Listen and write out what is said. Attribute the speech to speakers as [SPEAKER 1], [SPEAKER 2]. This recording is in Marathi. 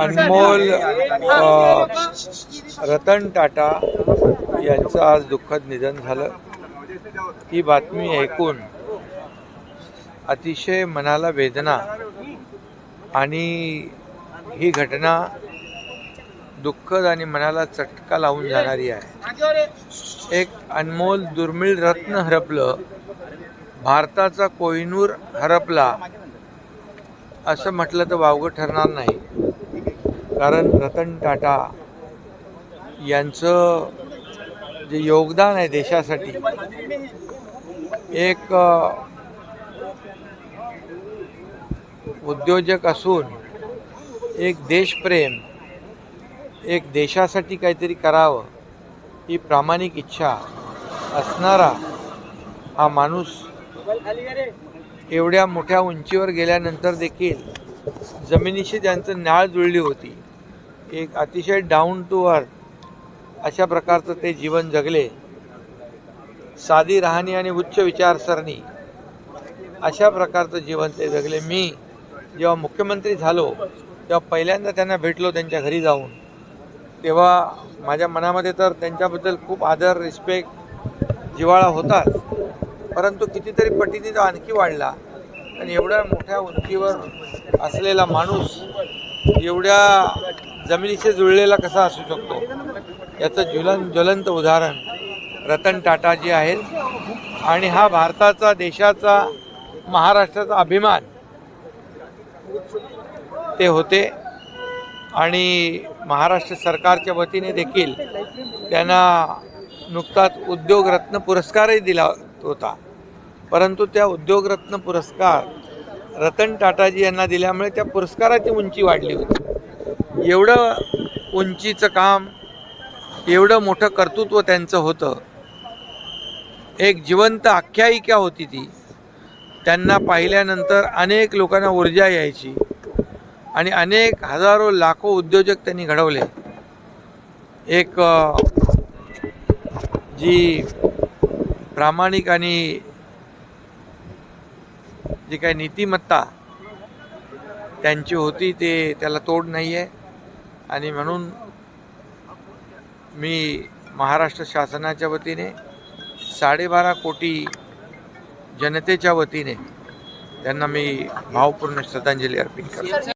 [SPEAKER 1] अनमोल रतन टाटा यांचं आज दुःखद निधन झालं। ही बातमी ऐकून अतिशय मनाला वेदना आणि ही घटना दुःखद आणि मनाला चटका लावून जाणारी आहे। एक अनमोल दुर्मिळ रत्न हरपलं, भारताचा कोहिनूर हरपला असं म्हटलं तर वावगं ठरणार नाही। कारण रतन टाटा यांचं जे योगदान आहे देशासाठी, एक उद्योजक असून एक देशप्रेम, एक देशासाठी काहीतरी करावं ही प्रामाणिक इच्छा असणारा हा माणूस एवढ्या मोठ्या उंचीवर गेल्यानंतर देखील जमिनीशी त्यांचं नाळ जुळली होती। एक अतिशय डाऊन टू अर्थ अशा प्रकारचं ते जीवन जगले। साधी राहणी आणि उच्च विचारसरणी अशा प्रकारचं जीवन ते जगले। मी जेव्हा मुख्यमंत्री झालो तेव्हा पहिल्यांदा त्यांना भेटलो त्यांच्या घरी जाऊन, तेव्हा माझ्या मनामध्ये तर त्यांच्याबद्दल खूप आदर, रिस्पेक्ट, जिव्हाळा होताच, परंतु कितीतरी पटीने तो आणखी वाढला। आणि एवढ्या मोठ्या उंचीवर असलेला माणूस एवढ्या जमिनीशी जुळलेला कसा असू शकतो, याचं ज्वलंत उदाहरण रतन टाटाजी आहेत। आणि हा भारताचा, देशाचा, महाराष्ट्राचा अभिमान ते होते। आणि महाराष्ट्र सरकारच्या वतीने देखील त्यांना नुकताच उद्योगरत्न पुरस्कारही दिला होता, परंतु त्या उद्योगरत्न पुरस्कार रतन टाटाजी यांना दिल्यामुळे त्या पुरस्काराची उंची वाढली होती। एवढं उंचीचं काम, एवढं मोठं कर्तृत्व त्यांचं होतं। एक जिवंत आख्यायिका होती ती। त्यांना पाहिल्यानंतर अनेक लोकांना ऊर्जा यायची आणि अनेक हजारो लाखो उद्योजक त्यांनी घडवले। एक जी प्रामाणिक आणि जी काही नीतिमत्ता त्यांची होती ते त्याला तोड नाही आहे। आणि म्हणून मी महाराष्ट्र शासनाच्या वतीने 12.5 कोटी जनतेच्या वतीने त्यांना मी भावपूर्ण श्रद्धांजली अर्पित करतो।